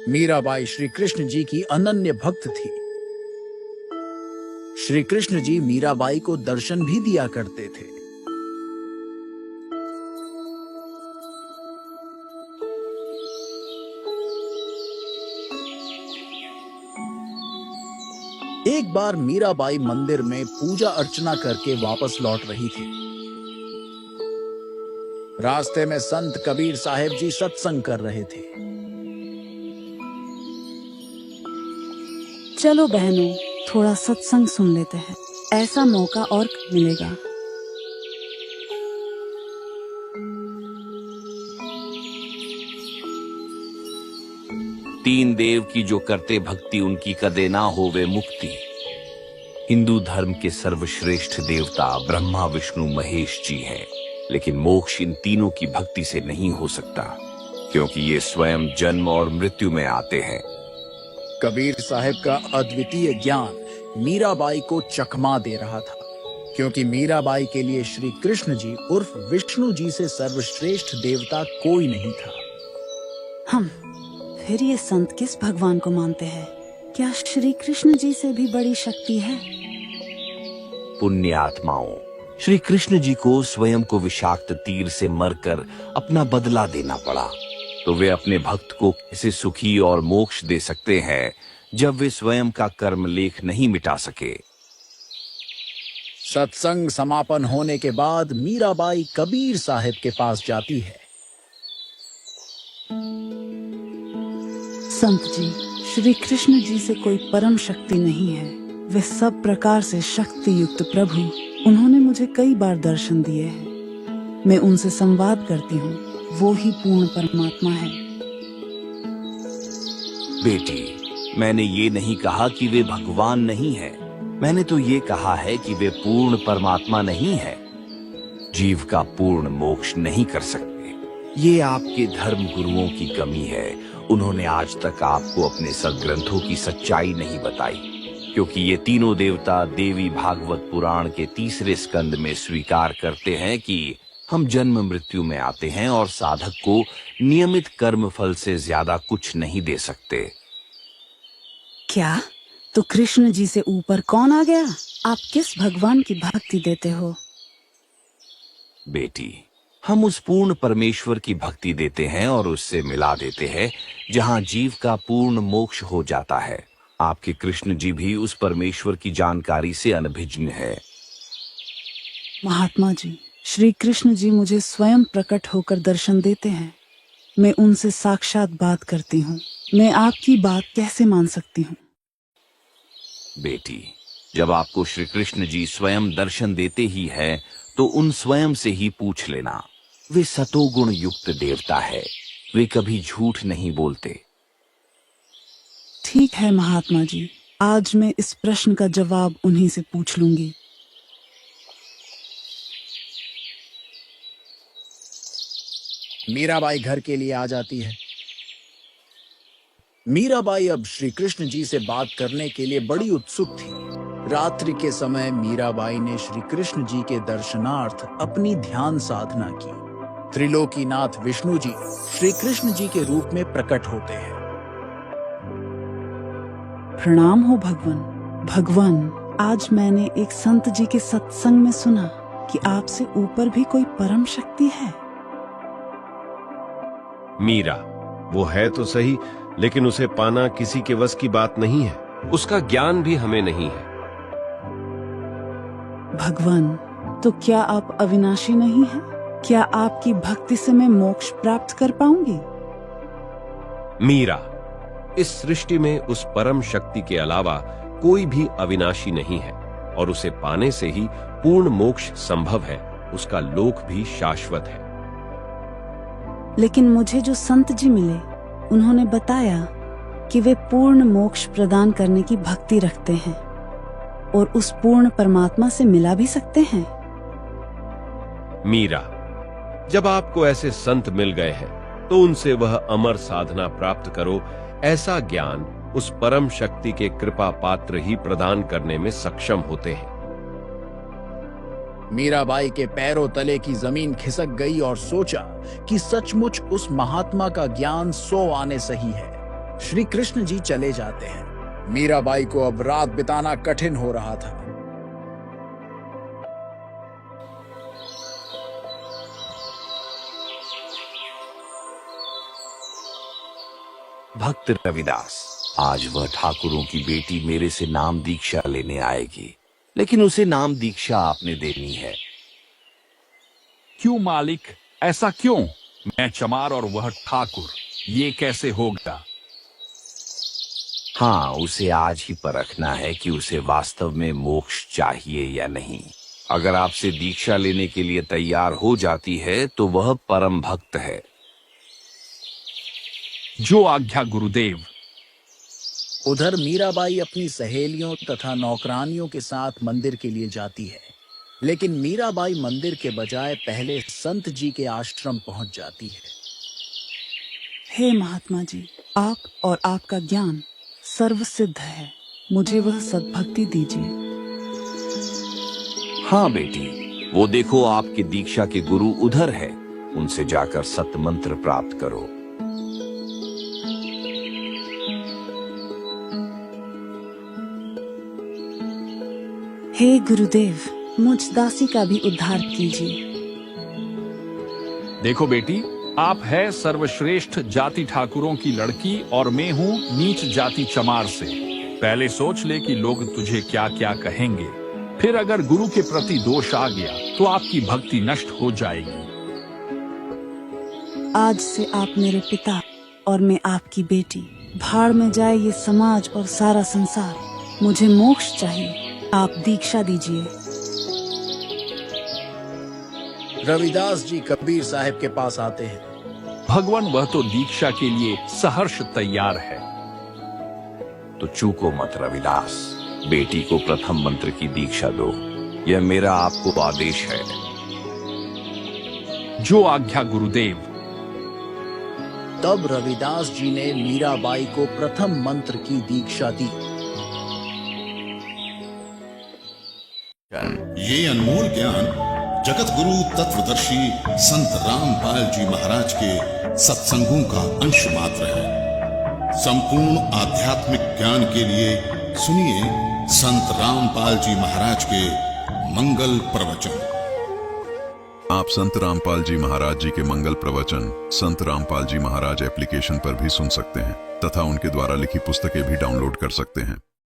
मीराबाई श्री कृष्ण जी की अनन्य भक्त थी। श्री कृष्ण जी मीराबाई को दर्शन भी दिया करते थे। एक बार मीराबाई मंदिर में पूजा अर्चना करके वापस लौट रही थी। रास्ते में संत कबीर साहिब जी सत्संग कर रहे थे। चलो बहनों, थोड़ा सत्संग सुन लेते हैं, ऐसा मौका और कब मिलेगा। तीन देव की जो करते भक्ति उनकी कदे ना होवे मुक्ति। हिंदू धर्म के सर्वश्रेष्ठ देवता ब्रह्मा विष्णु महेश जी हैं, लेकिन मोक्ष इन तीनों की भक्ति से नहीं हो सकता, क्योंकि ये स्वयं जन्म और मृत्यु में आते हैं। कबीर साहिब का अद्वितीय ज्ञान मीराबाई को चकमा दे रहा था, क्योंकि मीराबाई के लिए श्री कृष्ण जी उर्फ विष्णु जी से सर्वश्रेष्ठ देवता कोई नहीं था। फिर ये संत किस भगवान को मानते हैं? क्या श्री कृष्ण जी से भी बड़ी शक्ति है? पुण्य आत्माओं, श्री कृष्ण जी को स्वयं को विषाक्त तीर से मरकर अपना बदला देना पड़ा, तो वे अपने भक्त को कैसे सुखी और मोक्ष दे सकते हैं जब वे स्वयं का कर्म लेख नहीं मिटा सके। सत्संग समापन होने के बाद मीराबाई कबीर साहिब के पास जाती है। संत जी, श्री कृष्ण जी से कोई परम शक्ति नहीं है। वे सब प्रकार से शक्ति युक्त प्रभु। उन्होंने मुझे कई बार दर्शन दिए हैं। मैं उनसे संवाद करती हूँ, वो ही पूर्ण परमात्मा है। बेटी, मैंने ये नहीं कहा कि वे भगवान नहीं है, मैंने तो ये कहा है कि वे पूर्ण परमात्मा नहीं है। जीव का पूर्ण मोक्ष नहीं कर सकते। ये आपके धर्म गुरुओं की कमी है। उन्होंने आज तक आपको अपने सदग्रंथों की सच्चाई नहीं बताई, क्योंकि ये तीनों देवता देवी भागवत पुराण के 3 स्कंद में स्वीकार करते हैं कि हम जन्म मृत्यु में आते हैं और साधक को नियमित कर्म फल से ज्यादा कुछ नहीं दे सकते। क्या? तो कृष्ण जी से ऊपर कौन आ गया? आप किस भगवान की भक्ति देते हो? बेटी, हम उस पूर्ण परमेश्वर की भक्ति देते हैं और उससे मिला देते हैं जहां जीव का पूर्ण मोक्ष हो जाता है। आपके कृष्ण जी भी उस परमेश्वर की जानकारी से अनभिज्ञ है। महात्मा जी, श्री कृष्ण जी मुझे स्वयं प्रकट होकर दर्शन देते हैं। मैं उनसे साक्षात बात करती हूँ। मैं आपकी बात कैसे मान सकती हूँ? बेटी, जब आपको श्री कृष्ण जी स्वयं दर्शन देते ही है तो उन स्वयं से ही पूछ लेना। वे सतोगुण युक्त देवता है, वे कभी झूठ नहीं बोलते। ठीक है महात्मा जी, आज मैं इस प्रश्न का जवाब उन्हीं से पूछ लूंगी। मीराबाई घर के लिए आ जाती है। मीराबाई अब श्री कृष्ण जी से बात करने के लिए बड़ी उत्सुक थी। रात्रि के समय मीराबाई ने श्री कृष्ण जी के दर्शनार्थ अपनी ध्यान साधना की। त्रिलोकीनाथ विष्णु जी श्री कृष्ण जी के रूप में प्रकट होते हैं। प्रणाम हो भगवान। भगवान, आज मैंने एक संत जी के सत्संग में सुना कि आपसे ऊपर भी कोई परम शक्ति है। मीरा, वो है तो सही, लेकिन उसे पाना किसी के वश की बात नहीं है। उसका ज्ञान भी हमें नहीं है। भगवान, तो क्या आप अविनाशी नहीं हैं? क्या आपकी भक्ति से मैं मोक्ष प्राप्त कर पाऊंगी? मीरा, इस सृष्टि में उस परम शक्ति के अलावा कोई भी अविनाशी नहीं है और उसे पाने से ही पूर्ण मोक्ष संभव है। उसका लोक भी शाश्वत है। लेकिन मुझे जो संत जी मिले, उन्होंने बताया कि वे पूर्ण मोक्ष प्रदान करने की भक्ति रखते हैं और उस पूर्ण परमात्मा से मिला भी सकते हैं। मीरा, जब आपको ऐसे संत मिल गए हैं तो उनसे वह अमर साधना प्राप्त करो। ऐसा ज्ञान उस परम शक्ति के कृपा पात्र ही प्रदान करने में सक्षम होते हैं। मीराबाई के पैरों तले की जमीन खिसक गई और सोचा कि सचमुच उस महात्मा का ज्ञान 100 आने सही है। श्री कृष्ण जी चले जाते हैं। मीराबाई को अब रात बिताना कठिन हो रहा था। भक्त रविदास, आज वह ठाकुरों की बेटी मेरे से नाम दीक्षा लेने आएगी, लेकिन उसे नाम दीक्षा आपने देनी है। क्यों मालिक, ऐसा क्यों? मैं चमार और वह ठाकुर, ये कैसे होगा? हाँ, उसे आज ही परखना है कि उसे वास्तव में मोक्ष चाहिए या नहीं। अगर आपसे दीक्षा लेने के लिए तैयार हो जाती है तो वह परम भक्त है। जो आज्ञा गुरुदेव। उधर मीराबाई अपनी सहेलियों तथा नौकरानियों के साथ मंदिर के लिए जाती है, लेकिन मीराबाई मंदिर के बजाय पहले संत जी के आश्रम पहुंच जाती है। हे महात्मा जी, आप और आपका ज्ञान सर्वसिद्ध है, मुझे वह सद्भक्ति दीजिए। हाँ बेटी, वो देखो आपके दीक्षा के गुरु उधर है, उनसे जाकर सत मंत्र प्राप्त करो। हे गुरुदेव, मुझ दासी का भी उद्धार कीजिए। देखो बेटी, आप है सर्वश्रेष्ठ जाति ठाकुरों की लड़की और मैं हूँ नीच जाति चमार से। पहले सोच ले कि लोग तुझे क्या क्या कहेंगे, फिर अगर गुरु के प्रति दोष आ गया तो आपकी भक्ति नष्ट हो जाएगी। आज से आप मेरे पिता और मैं आपकी बेटी। भाड़ में जाए ये समाज और सारा संसार, मुझे मोक्ष चाहिए, आप दीक्षा दीजिए। रविदास जी कबीर साहब के पास आते हैं। भगवान, वह तो दीक्षा के लिए सहर्ष तैयार है। तो चूको मत रविदास, बेटी को प्रथम मंत्र की दीक्षा दो, यह मेरा आपको आदेश है। जो आज्ञा गुरुदेव। तब रविदास जी ने मीराबाई को प्रथम मंत्र की दीक्षा दी। ये अनमोल ज्ञान जगत गुरु तत्वदर्शी संत रामपाल जी महाराज के सत्संगों का अंश मात्र है। संपूर्ण आध्यात्मिक ज्ञान के लिए सुनिए संत रामपाल जी महाराज के मंगल प्रवचन। आप संत रामपाल जी महाराज जी के मंगल प्रवचन संत रामपाल जी महाराज एप्लीकेशन पर भी सुन सकते हैं तथा उनके द्वारा लिखी पुस्तकें भी डाउनलोड कर सकते हैं।